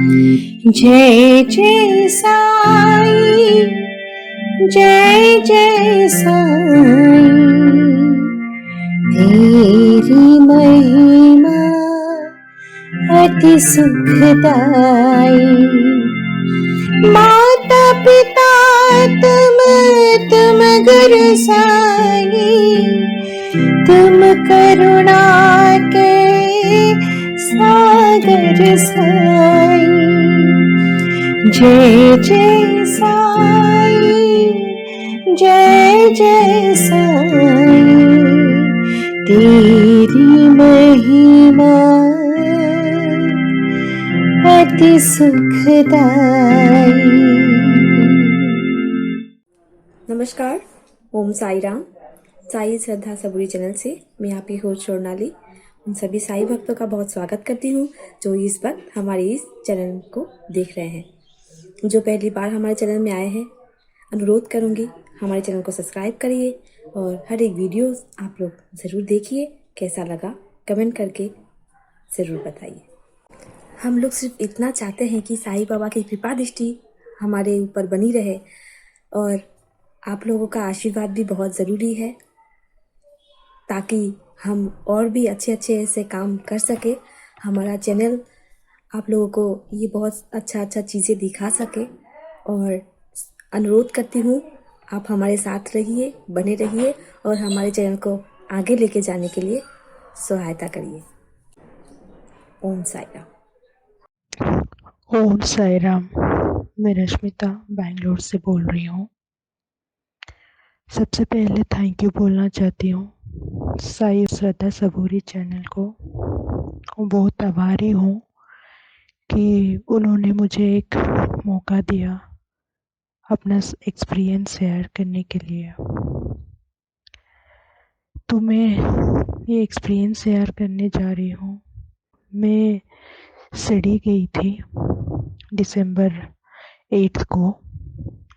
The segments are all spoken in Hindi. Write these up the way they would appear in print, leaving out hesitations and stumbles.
जय जय साई, जय जय साई, तेरी महिमा अति सुखदाई। माता पिता तुम गुरु साई, तुम करुणा के सागर साई। जय जय साई, जय जय साई, तेरी महिमा अति सुखदाई। नमस्कार, ओम साई राम। साई श्रद्धा सबूरी चैनल से मैं आपकी होस्ट स्वर्णाली उन सभी साई भक्तों का बहुत स्वागत करती हूँ जो इस वक्त हमारे इस चैनल को देख रहे हैं। जो पहली बार हमारे चैनल में आए हैं, अनुरोध करूँगी हमारे चैनल को सब्सक्राइब करिए और हर एक वीडियो आप लोग ज़रूर देखिए। कैसा लगा कमेंट करके ज़रूर बताइए। हम लोग सिर्फ इतना चाहते हैं कि साईं बाबा की कृपा दृष्टि हमारे ऊपर बनी रहे और आप लोगों का आशीर्वाद भी बहुत ज़रूरी है ताकि हम और भी अच्छे ऐसे काम कर सके। हमारा चैनल आप लोगों को ये बहुत अच्छा चीज़ें दिखा सके और अनुरोध करती हूँ आप हमारे साथ रहिए, बने रहिए और हमारे चैनल को आगे लेके जाने के लिए सहायता करिए। ओम साई राम। ओम साई राम। मैं रश्मिता बैंगलोर से बोल रही हूँ। सबसे पहले थैंक यू बोलना चाहती हूँ साई श्रद्धा सबूरी चैनल को। बहुत आभारी हूँ कि उन्होंने मुझे एक मौका दिया अपना एक्सपीरियंस शेयर करने के लिए। तो मैं ये एक्सपीरियंस शेयर करने जा रही हूँ। मैं शिरडी गई थी दिसंबर 8 को,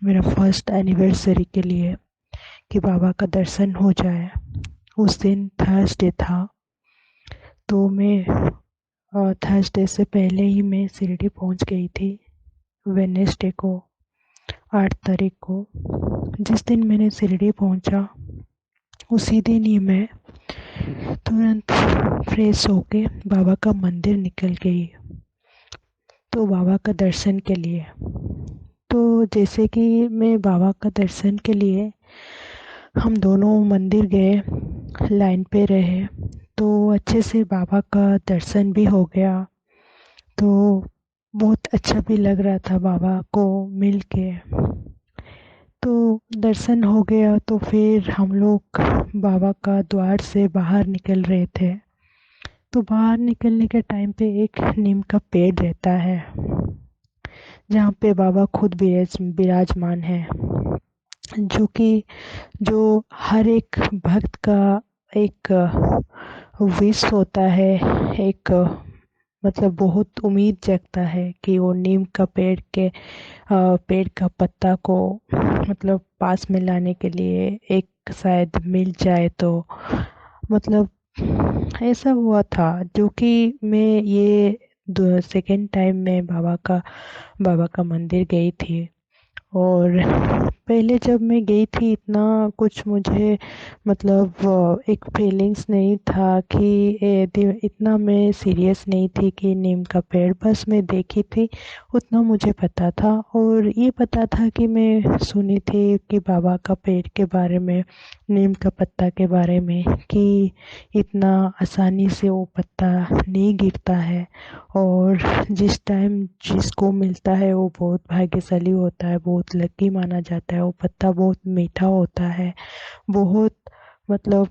मेरा फर्स्ट एनिवर्सरी के लिए, कि बाबा का दर्शन हो जाए। उस दिन थर्सडे था, तो मैं थर्सडे से पहले ही मैं शिरडी पहुंच गई थी। वेडनेसडे को 8 तारीख को जिस दिन मैंने शिरडी पहुंचा, उसी दिन ही मैं तुरंत फ्रेश होके बाबा का मंदिर निकल गई तो बाबा का दर्शन के लिए। तो जैसे कि मैं बाबा का दर्शन के लिए हम दोनों मंदिर गए, लाइन पे रहे, तो अच्छे से बाबा का दर्शन भी हो गया। तो बहुत अच्छा भी लग रहा था बाबा को मिल के। तो दर्शन हो गया तो फिर हम लोग बाबा का द्वार से बाहर निकल रहे थे। तो बाहर निकलने के टाइम पे एक नीम का पेड़ रहता है जहाँ पे बाबा खुद विराजमान है, जो हर एक भक्त का एक विश होता है, एक मतलब बहुत उम्मीद जगता है कि वो नीम का पेड़ का पत्ता को मतलब पास में लाने के लिए एक शायद मिल जाए। तो मतलब ऐसा हुआ था, जो कि मैं ये सेकेंड टाइम में बाबा का मंदिर गई थी। और पहले जब मैं गई थी इतना कुछ मुझे मतलब एक फीलिंग्स नहीं था कि इतना मैं सीरियस नहीं थी कि नीम का पेड़, बस मैं देखी थी उतना मुझे पता था। और ये पता था कि मैं सुनी थी कि बाबा का पेड़ के बारे में, नीम का पत्ता के बारे में, कि इतना आसानी से वो पत्ता नहीं गिरता है और जिस टाइम जिसको मिलता है वो बहुत भाग्यशाली होता है, बहुत लकी माना जाता है। वो पत्ता बहुत मीठा होता है, बहुत मतलब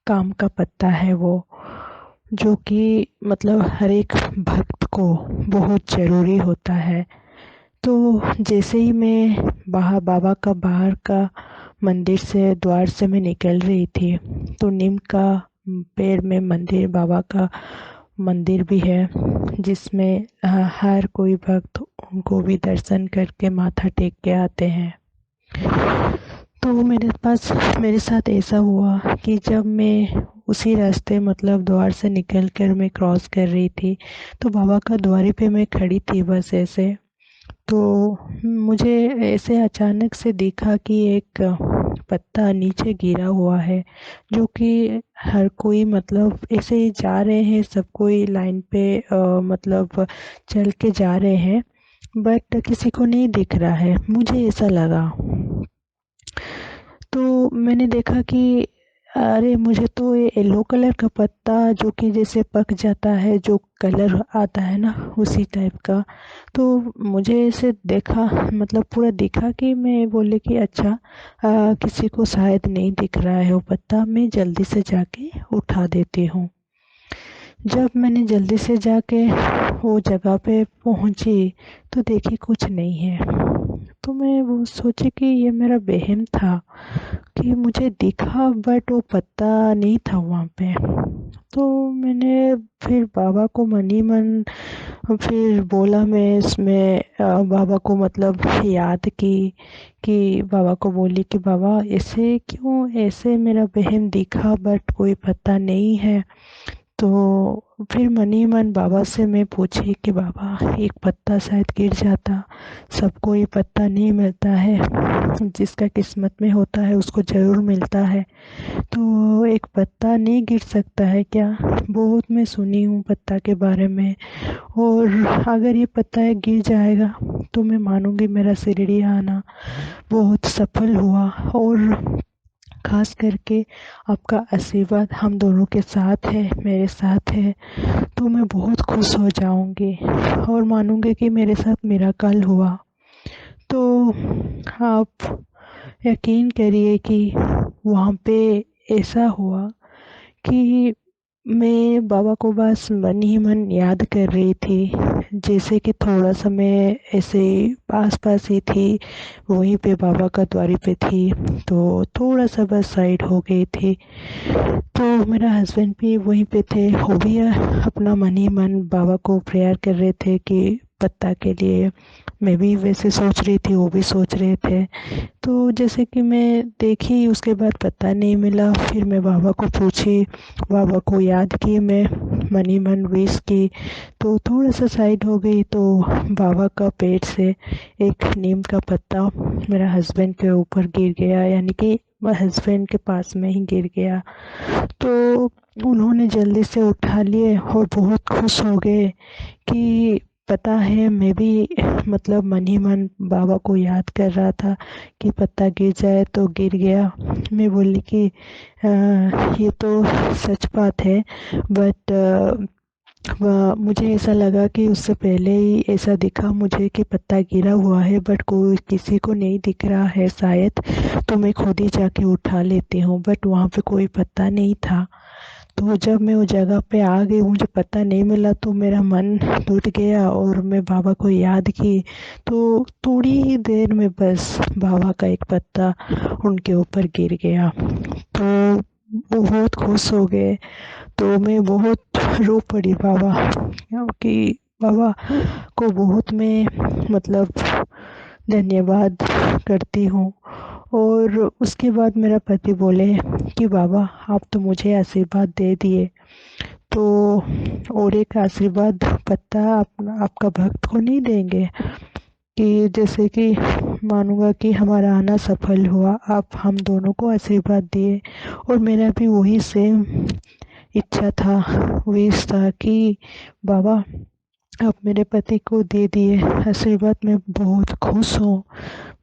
काम का पत्ता है वो, जो कि मतलब हर एक भक्त को बहुत ज़रूरी होता है। तो जैसे ही मैं बाबा का बाहर का मंदिर से द्वार से मैं निकल रही थी, तो नीम का पेड़ में मंदिर, बाबा का मंदिर भी है, जिसमें हर कोई भक्त उनको भी दर्शन करके माथा टेक के आते हैं। तो मेरे साथ ऐसा हुआ कि जब मैं उसी रास्ते मतलब द्वार से निकल कर मैं क्रॉस कर रही थी, तो बाबा का द्वारे पे मैं खड़ी थी बस ऐसे। तो मुझे ऐसे अचानक से दिखा कि एक पत्ता नीचे गिरा हुआ है, जो कि हर कोई मतलब ऐसे ही जा रहे हैं, सब कोई लाइन पे मतलब चल के जा रहे हैं, बट किसी को नहीं दिख रहा है, मुझे ऐसा लगा। तो मैंने देखा कि अरे मुझे तो ये येलो कलर का पत्ता जो कि जैसे पक जाता है, जो कलर आता है ना उसी टाइप का। तो मुझे ऐसे देखा मतलब पूरा दिखा कि मैं बोले कि अच्छा किसी को शायद नहीं दिख रहा है वो पत्ता, मैं जल्दी से जाके उठा देती हूँ। जब मैंने जल्दी से जाके वो जगह पे पहुंची तो देखी कुछ नहीं है। तो मैं वो सोची कि ये मेरा वहम था कि मुझे दिखा बट वो पत्ता नहीं था वहाँ पे। तो मैंने फिर बाबा को मन ही मन फिर बोला, मैं इसमें बाबा को मतलब याद की कि बाबा को बोली कि बाबा ऐसे क्यों, ऐसे मेरा वहम दिखा बट कोई पत्ता नहीं है। तो फिर मन ही मन बाबा से मैं पूछी कि बाबा एक पत्ता शायद गिर जाता, सबको ये पत्ता नहीं मिलता है, जिसका किस्मत में होता है उसको ज़रूर मिलता है, तो एक पत्ता नहीं गिर सकता है क्या? बहुत मैं सुनी हूँ पत्ता के बारे में, और अगर ये पत्ता गिर जाएगा तो मैं मानूंगी मेरा शिरडी आना बहुत सफल हुआ, और खास करके आपका आशीर्वाद हम दोनों के साथ है, मेरे साथ है, तो मैं बहुत खुश हो जाऊंगी और मानूंगी कि मेरे साथ मिराकल हुआ। तो आप यकीन करिए कि वहाँ पे ऐसा हुआ कि मैं बाबा को बस मन ही मन याद कर रही थी, जैसे कि थोड़ा सा मैं ऐसे पास पास ही थी, वहीं पे बाबा का द्वारी पे थी, तो थोड़ा सा बस साइड हो गई थी। तो मेरा हस्बैंड भी वहीं पे थे, वो भी अपना मन ही मन बाबा को प्रेयर कर रहे थे कि पत्ता के लिए। मैं भी वैसे सोच रही थी, वो भी सोच रहे थे। तो जैसे कि मैं देखी, उसके बाद पता नहीं मिला, फिर मैं बाबा को पूछी, बाबा को याद की, मैं मन ही मन विश की, तो थोड़ा सा साइड हो गई, तो बाबा का पेट से एक नीम का पत्ता मेरा हस्बैंड के ऊपर गिर गया, यानी कि हस्बैंड के पास में ही गिर गया। तो उन्होंने जल्दी से उठा लिए और बहुत खुश हो गए कि पता है मैं भी मतलब मन ही मन बाबा को याद कर रहा था कि पत्ता गिर जाए तो गिर गया। मैं बोली कि ये तो सच बात है, बट मुझे ऐसा लगा कि उससे पहले ही ऐसा दिखा मुझे कि पत्ता गिरा हुआ है, बट कोई किसी को नहीं दिख रहा है शायद, तो मैं खुद ही जाके उठा लेती हूँ, बट वहाँ पे कोई पत्ता नहीं था। तो जब मैं वो जगह पे आ गई, मुझे पता नहीं मिला, तो मेरा मन टूट गया और मैं बाबा को याद की, तो थोड़ी ही देर में बस बाबा का एक पत्ता उनके ऊपर गिर गया। तो वो बहुत खुश हो गए, तो मैं बहुत रो पड़ी बाबा, क्योंकि बाबा को बहुत मैं मतलब धन्यवाद करती हूँ। और उसके बाद मेरा पति बोले कि बाबा आप तो मुझे आशीर्वाद दे दिए, तो और एक आशीर्वाद पत्ता आपका भक्त को नहीं देंगे? कि जैसे कि मानूंगा कि हमारा आना सफल हुआ, आप हम दोनों को आशीर्वाद दिए, और मेरा भी वही सेम इच्छा था, विश था कि बाबा आप मेरे पति को दे दिए आशीर्वाद। मैं बहुत खुश हूँ,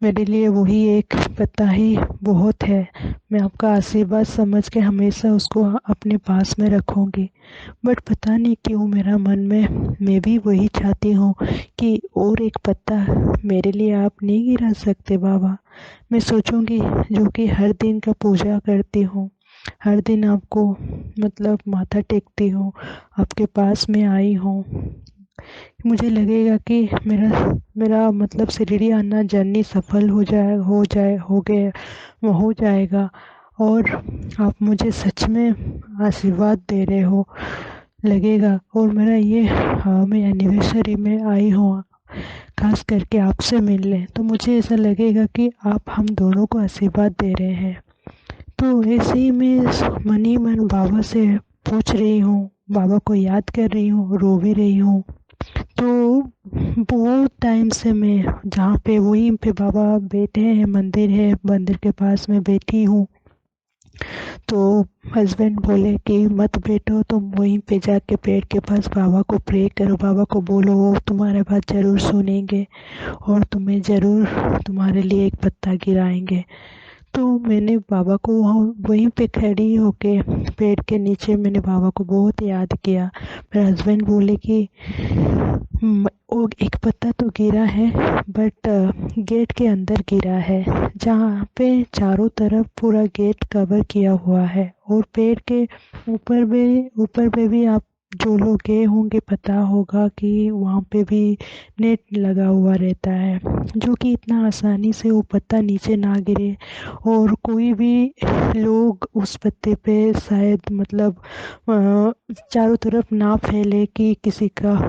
मेरे लिए वही एक पत्ता ही बहुत है। मैं आपका आशीर्वाद समझ के हमेशा उसको अपने पास में रखूँगी। बट पता नहीं क्यों मेरा मन में मैं भी वही चाहती हूँ कि और एक पत्ता मेरे लिए आप नहीं गिरा सकते बाबा? मैं सोचूंगी जो कि हर दिन का पूजा करती हूँ, हर दिन आपको मतलब माथा टेकती हूँ, आपके पास में आई हूँ, मुझे लगेगा कि मेरा मतलब शिरडी आना जर्नी सफल हो जाएगा, और आप मुझे सच में आशीर्वाद दे रहे हो लगेगा। और मेरा ये मैं एनिवर्सरी में आई हूँ खास करके आपसे मिलने, तो मुझे ऐसा लगेगा कि आप हम दोनों को आशीर्वाद दे रहे हैं। तो तो ऐसे ही मैं मन ही मन बाबा से पूछ रही हूँ, बाबा को याद कर रही हूँ, रो भी रही हूँ। तो बहुत टाइम से मैं जहाँ पे वहीं पे बाबा बैठे हैं, मंदिर है, मंदिर के पास में बैठी हूँ। तो हस्बैंड बोले कि मत बैठो, तुम वहीं पे जाके पेड़ के पास बाबा को प्रे करो, बाबा को बोलो, वो तुम्हारे बात ज़रूर सुनेंगे और तुम्हें ज़रूर तुम्हारे लिए एक पत्ता गिराएंगे। तो मैंने बाबा को वहाँ वहीं पे खड़ी होके पेड़ के नीचे मैंने बाबा को बहुत याद किया। मेरे हस्बैंड बोले कि वो एक पत्ता तो गिरा है, बट गेट के अंदर गिरा है, जहाँ पे चारों तरफ पूरा गेट कवर किया हुआ है, और पेड़ के ऊपर पे भी आप जो लोग गए होंगे पता होगा कि वहाँ पे भी नेट लगा हुआ रहता है, जो कि इतना आसानी से वो पत्ता नीचे ना गिरे और कोई भी लोग उस पत्ते पे शायद मतलब चारों तरफ ना फैले कि किसी का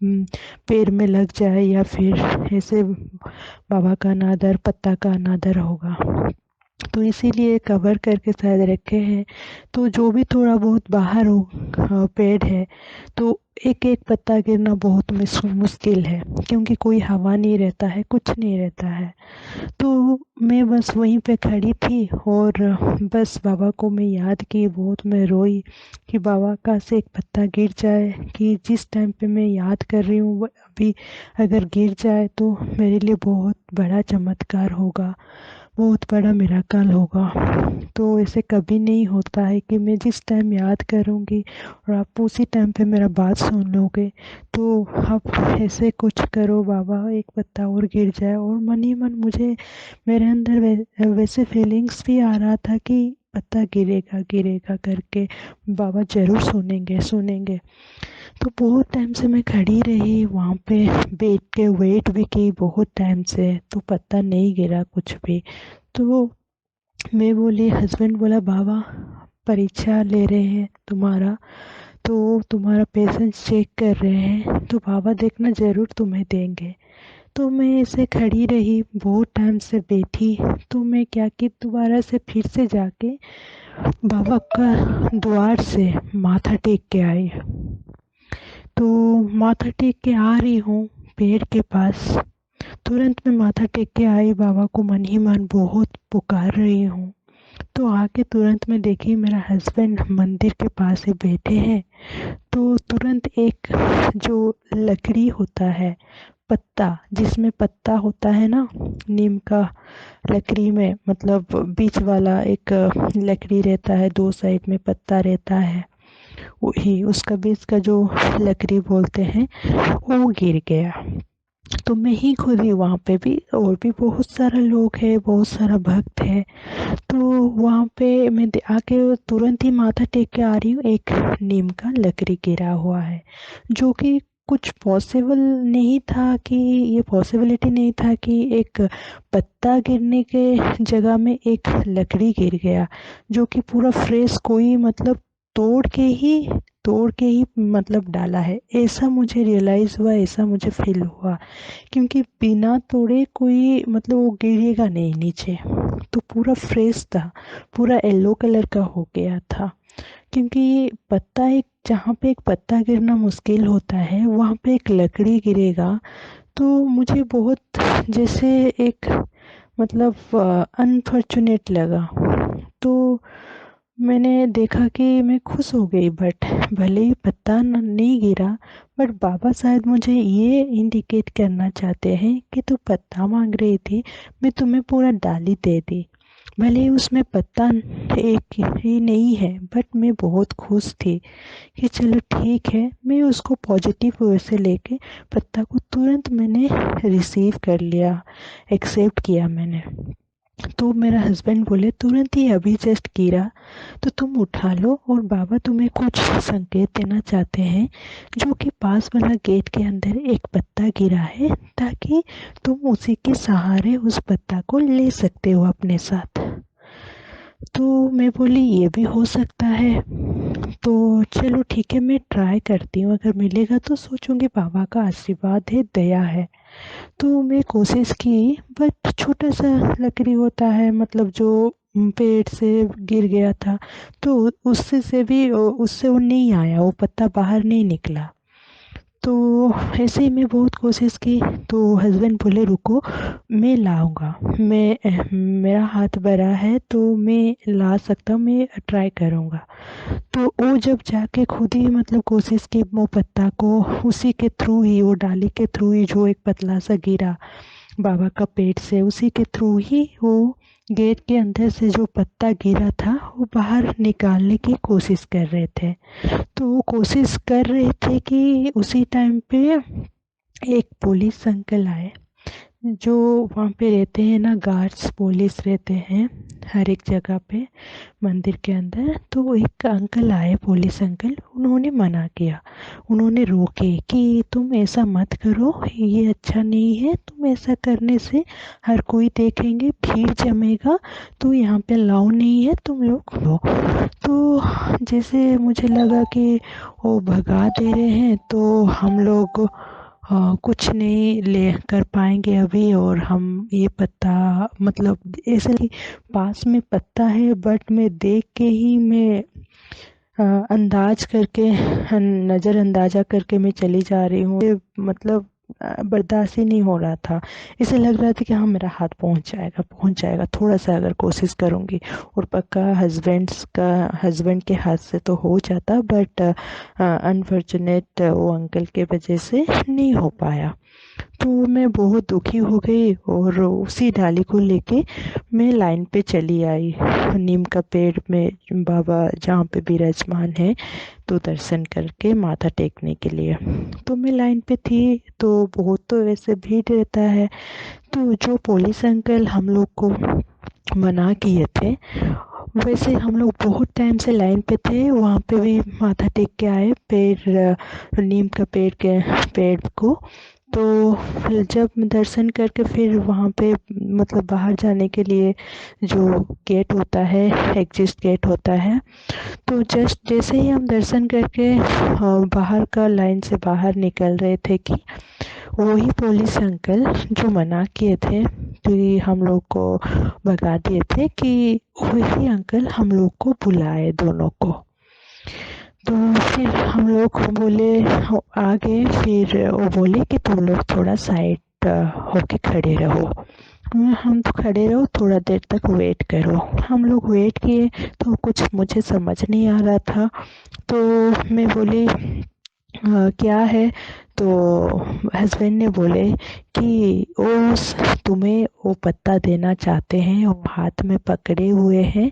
पैर में लग जाए या फिर ऐसे बाबा का अनादर, पत्ता का अनादर होगा। तो इसीलिए कवर करके शायद रखे हैं। तो जो भी थोड़ा बहुत बाहर हो पेड़ है, तो एक एक पत्ता गिरना बहुत मुश्किल है, क्योंकि कोई हवा नहीं रहता है, कुछ नहीं रहता है। तो मैं बस वहीं पे खड़ी थी और बस बाबा को मैं याद की, बहुत मैं रोई कि बाबा का से एक पत्ता गिर जाए, कि जिस टाइम पे मैं याद कर रही हूँ अभी अगर गिर जाए तो मेरे लिए बहुत बड़ा चमत्कार होगा, बहुत बड़ा मिराकल होगा। तो ऐसे कभी नहीं होता है कि मैं जिस टाइम याद करूँगी और आप उसी टाइम पे मेरा बात सुन लोगे। तो आप ऐसे कुछ करो बाबा, एक पत्ता और गिर जाए। और मन ही मन मुझे मेरे अंदर वैसे फीलिंग्स भी आ रहा था कि पत्ता गिरेगा गिरेगा करके, बाबा ज़रूर सुनेंगे सुनेंगे। तो बहुत टाइम से मैं खड़ी रही वहाँ पे, बैठ के वेट भी की बहुत टाइम से, तो पत्ता नहीं गिरा कुछ भी। तो मैं बोली, हस्बैंड बोला बाबा परीक्षा ले रहे हैं तुम्हारा, तो तुम्हारा पेशेंस चेक कर रहे हैं, तो बाबा देखना ज़रूर तुम्हें देंगे। तो मैं ऐसे खड़ी रही, बहुत टाइम से बैठी। तो मैं क्या कि दोबारा से फिर से जाके बाबा का द्वार से माथा टेक के आई। तो माथा टेक के आ रही हूँ पेड़ के पास, तुरंत मैं माथा टेक के आई, बाबा को मन ही मन बहुत पुकार रही हूँ। तो आके तुरंत मैं देखी मेरा हस्बैंड मंदिर के पास ही बैठे हैं। तो तुरंत एक जो लकड़ी होता है, पत्ता जिसमें पत्ता होता है ना, नीम का लकड़ी में, मतलब बीच वाला एक लकड़ी रहता है, दो साइड में पत्ता रहता है, वही उसका बीच का जो लकड़ी बोलते हैं, वो गिर गया। तो मैं ही खुद ही वहाँ पे भी, और भी बहुत सारा लोग है, बहुत सारा भक्त है। तो वहाँ पे मैं आके तुरंत ही माथा टेक के आ रही हूँ, एक नीम का लकड़ी गिरा हुआ है, जो कि कुछ पॉसिबल नहीं था, कि ये पॉसिबिलिटी नहीं था कि एक पत्ता गिरने के जगह में एक लकड़ी गिर गया, जो कि पूरा फ्रेश, कोई मतलब तोड़ के ही मतलब डाला है, ऐसा मुझे रियलाइज़ हुआ, ऐसा मुझे फील हुआ। क्योंकि बिना तोड़े कोई मतलब वो गिरेगा नहीं नीचे। तो पूरा फ्रेश था, पूरा येलो कलर का हो गया था। क्योंकि पत्ता एक, जहाँ पे एक पत्ता गिरना मुश्किल होता है, वहाँ पे एक लकड़ी गिरेगा, तो मुझे बहुत जैसे एक मतलब अनफॉर्चुनेट लगा। तो मैंने देखा कि मैं खुश हो गई, बट भले ही पत्ता नहीं गिरा, बट बाबा शायद मुझे ये इंडिकेट करना चाहते हैं कि तू पत्ता मांग रही थी, मैं तुम्हें पूरा डाली दे दी। भले ही उसमें पत्ता एक ही नहीं है, बट मैं बहुत खुश थी कि चलो ठीक है। मैं उसको पॉजिटिव वे से लेके पत्ता को तुरंत मैंने रिसीव कर लिया, एक्सेप्ट किया मैंने। तो मेरा हस्बैंड बोले तुरंत ही अभी जस्ट गिरा, तो तुम उठा लो, और बाबा तुम्हें कुछ संकेत देना चाहते हैं, जो कि पास वाला गेट के अंदर एक पत्ता गिरा है, ताकि तुम उसी के सहारे उस पत्ता को ले सकते हो अपने साथ। तो मैं बोली ये भी हो सकता है, तो चलो ठीक है, मैं ट्राई करती हूँ, अगर मिलेगा तो सोचूंगी बाबा का आशीर्वाद है, दया है। तो मैं कोशिश की, बट छोटा सा लकड़ी होता है, मतलब जो पेड़ से गिर गया था, तो उससे वो नहीं आया, वो पत्ता बाहर नहीं निकला। तो ऐसे ही मैं बहुत कोशिश की, तो हस्बैंड बोले रुको मैं लाऊंगा, मेरा हाथ बड़ा है तो मैं ला सकता हूँ, मैं ट्राई करूँगा। तो वो जब जाके खुद ही मतलब कोशिश की, वो पत्ता को उसी के थ्रू ही, वो डाली के थ्रू ही जो एक पतला सा गिरा बाबा का पेट से, उसी के थ्रू ही वो गेट के अंदर से जो पत्ता गिरा था वो बाहर निकालने की कोशिश कर रहे थे। तो वो कोशिश कर रहे थे कि उसी टाइम पे एक पुलिस अंकल आए, जो वहाँ पे रहते हैं ना, गार्ड्स पुलिस रहते हैं हर एक जगह पे मंदिर के अंदर। तो एक अंकल आए, पुलिस अंकल, उन्होंने मना किया, उन्होंने रोके कि तुम ऐसा मत करो, ये अच्छा नहीं है, तुम ऐसा करने से हर कोई देखेंगे, भीड़ जमेगा, तो यहाँ पे अलाउ नहीं है, तुम लोग लो। तो जैसे मुझे लगा कि वो भगा दे रहे हैं, तो हम लोग कुछ नहीं ले कर पाएंगे अभी, और हम ये पत्ता मतलब ऐसे ही पास में पत्ता है, बट मैं देख के ही मैं अंदाज करके, नज़रअंदाजा करके मैं चली जा रही हूँ। ये मतलब बर्दाश्त ही नहीं हो रहा था। ऐसे लग रहा था कि हाँ मेरा हाथ पहुँच जाएगा, थोड़ा सा अगर कोशिश करूँगी, और पक्का हस्बैंड के हाथ से तो हो जाता, बट अनफॉर्चुनेट वो अंकल के वजह से नहीं हो पाया। तो मैं बहुत दुखी हो गई, और उसी डाली को लेके मैं लाइन पे चली आई, नीम का पेड़ में बाबा जहाँ पे विराजमान है, तो दर्शन करके माथा टेकने के लिए। तो मैं लाइन पे थी, तो बहुत तो वैसे भीड़ रहता है। तो जो पुलिस अंकल हम लोग को मना किए थे, वैसे हम लोग बहुत टाइम से लाइन पे थे, वहाँ पे भी माथा टेक के आए नीम का पेड़ को। तो फिर जब दर्शन करके फिर वहाँ पे मतलब बाहर जाने के लिए जो गेट होता है, एग्जिट गेट होता है, तो जस्ट जैसे ही हम दर्शन करके बाहर का लाइन से बाहर निकल रहे थे, कि वही पुलिस अंकल जो मना किए थे, कि हम लोग को भगा दिए थे, कि वही अंकल हम लोग को बुलाए दोनों को। तो फिर हम लोग बोले, आ गए, फिर वो बोले कि तुम लोग थोड़ा साइड होके खड़े रहो। हम तो खड़े रहो, थोड़ा देर तक वेट करो। हम लोग वेट किए, तो कुछ मुझे समझ नहीं आ रहा था, तो मैं बोली क्या है? तो हस्बैंड ने बोले कि तुम्हें वो पत्ता देना चाहते हैं, वो हाथ में पकड़े हुए हैं,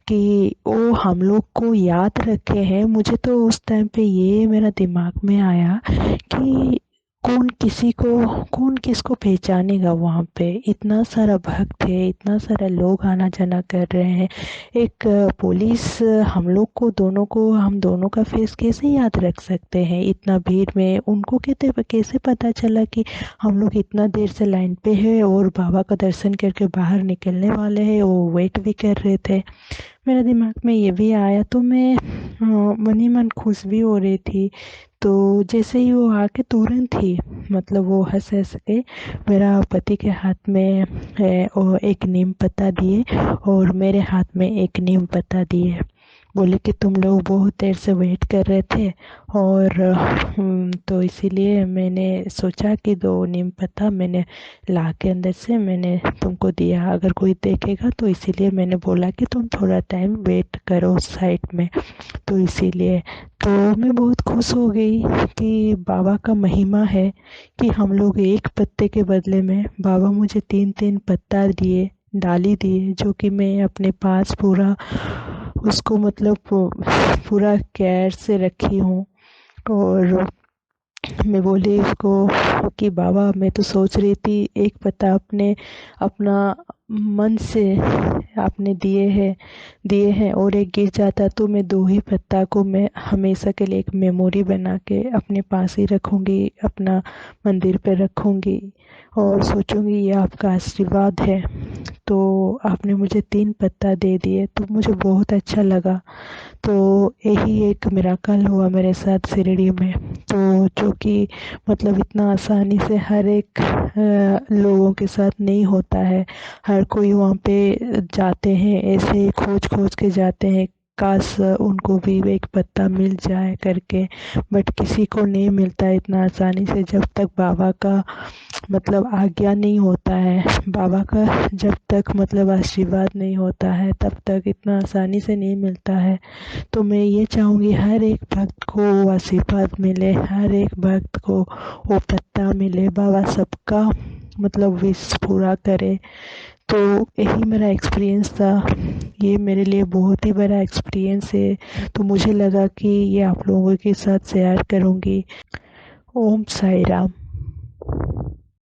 कि वो हम लोग को याद रखे हैं। मुझे तो उस टाइम पे ये मेरा दिमाग में आया कि कौन किसको पहचानेगा वहाँ पे, इतना सारा भक्त है, इतना सारा लोग आना जाना कर रहे हैं। एक पुलिस हम लोग को दोनों को, हम दोनों का फेस कैसे याद रख सकते हैं इतना भीड़ में? उनको कैसे पता चला कि हम लोग इतना देर से लाइन पे है और बाबा का दर्शन करके बाहर निकलने वाले हैं? वो वेट भी कर रहे थे। मेरे दिमाग में ये भी आया, तो मैं मन ही मन खुश भी हो रही थी। तो जैसे ही वो आके तुरंत ही मतलब वो हंस के मेरा पति के हाथ में और एक नीम पत्ता दिए, और मेरे हाथ में एक नीम पत्ता दिए। बोले कि तुम लोग बहुत देर से वेट कर रहे थे, और तो इसीलिए मैंने सोचा कि 2 नीम पत्ता मैंने ला के अंदर से मैंने तुमको दिया, अगर कोई देखेगा तो इसीलिए मैंने बोला कि तुम थोड़ा टाइम वेट करो साइड में। तो इसीलिए तो मैं बहुत खुश हो गई कि बाबा का महिमा है कि हम लोग एक पत्ते के बदले में बाबा मुझे 3-3 पत्ता दिए, डाली दिए, जो कि मैं अपने पास पूरा उसको मतलब पूरा केयर से रखी हूँ। और मैं बोली उसको कि बाबा मैं तो सोच रही थी एक पत्ता अपना मन से आपने दिए हैं और एक गिर जाता, तो मैं 2 ही पत्ता को मैं हमेशा के लिए एक मेमोरी बना के अपने पास ही रखूँगी, अपना मंदिर पे रखूँगी, और सोचूँगी ये आपका आशीर्वाद है। तो आपने मुझे 3 पत्ता दे दिए, तो मुझे बहुत अच्छा लगा। तो यही एक मिराकल हुआ मेरे साथ शिरडी में, तो जो कि मतलब इतना आसानी से हर एक लोगों के साथ नहीं होता है। हर हर कोई वहाँ पे जाते हैं, ऐसे खोज खोज के जाते हैं, काश उनको भी एक पत्ता मिल जाए करके, बट किसी को नहीं मिलता है इतना आसानी से जब तक बाबा का मतलब आज्ञा नहीं होता है, बाबा का जब तक मतलब आशीर्वाद नहीं होता है तब तक इतना आसानी से नहीं मिलता है। तो मैं ये चाहूँगी हर एक भक्त को वो आशीर्वाद मिले, हर एक भक्त को वो पत्ता मिले, बाबा सबका मतलब विश पूरा करे। तो यही मेरा एक्सपीरियंस था, ये मेरे लिए बहुत ही बड़ा एक्सपीरियंस है, तो मुझे लगा कि ये आप लोगों के साथ शेयर करूँगी। ओम साई राम।